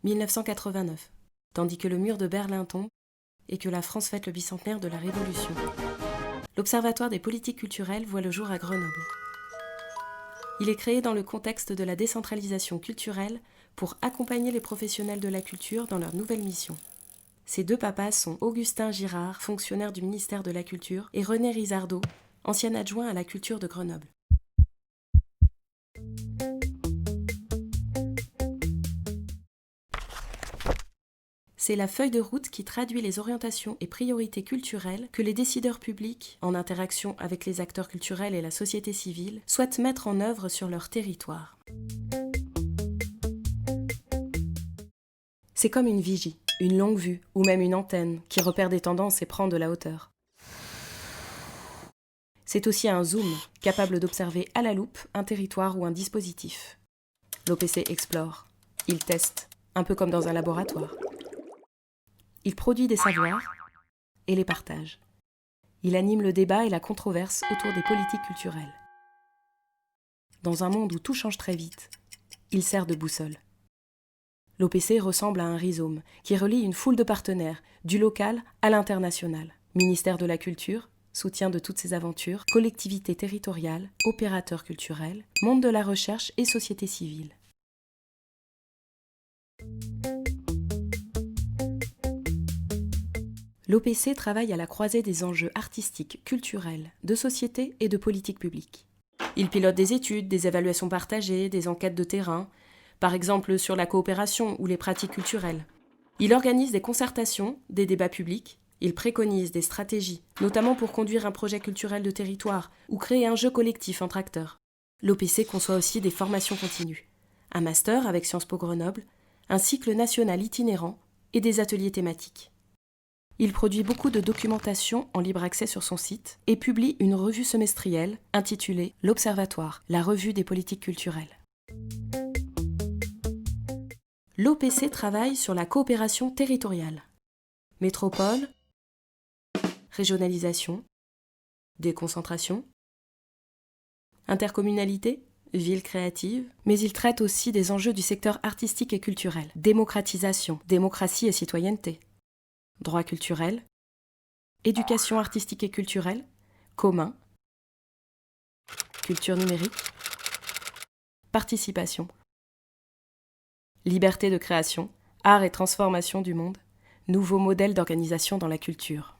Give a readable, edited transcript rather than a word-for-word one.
1989, tandis que le mur de Berlin tombe et que la France fête le bicentenaire de la Révolution. L'Observatoire des politiques culturelles voit le jour à Grenoble. Il est créé dans le contexte de la décentralisation culturelle pour accompagner les professionnels de la culture dans leur nouvelle mission. Ses deux papas sont Augustin Girard, fonctionnaire du ministère de la Culture, et René Risardo, ancien adjoint à la culture de Grenoble. C'est la feuille de route qui traduit les orientations et priorités culturelles que les décideurs publics, en interaction avec les acteurs culturels et la société civile, souhaitent mettre en œuvre sur leur territoire. C'est comme une vigie, une longue vue ou même une antenne qui repère des tendances et prend de la hauteur. C'est aussi un zoom, capable d'observer à la loupe un territoire ou un dispositif. L'OPC explore, il teste, un peu comme dans un laboratoire. Il produit des savoirs et les partage. Il anime le débat et la controverse autour des politiques culturelles. Dans un monde où tout change très vite, il sert de boussole. L'OPC ressemble à un rhizome qui relie une foule de partenaires, du local à l'international. Ministère de la Culture, soutien de toutes ces aventures, collectivités territoriales, opérateurs culturels, monde de la recherche et société civile. L'OPC travaille à la croisée des enjeux artistiques, culturels, de société et de politique publique. Il pilote des études, des évaluations partagées, des enquêtes de terrain, par exemple sur la coopération ou les pratiques culturelles. Il organise des concertations, des débats publics, il préconise des stratégies, notamment pour conduire un projet culturel de territoire ou créer un jeu collectif entre acteurs. L'OPC conçoit aussi des formations continues, un master avec Sciences Po Grenoble, un cycle national itinérant et des ateliers thématiques. Il produit beaucoup de documentation en libre accès sur son site et publie une revue semestrielle intitulée L'Observatoire, la revue des politiques culturelles. L'OPC travaille sur la coopération territoriale. Métropole, régionalisation, déconcentration, intercommunalité, ville créative, mais il traite aussi des enjeux du secteur artistique et culturel, démocratisation, démocratie et citoyenneté, droit culturel, éducation artistique et culturelle, commun, culture numérique, participation, liberté de création, art et transformation du monde, nouveaux modèles d'organisation dans la culture.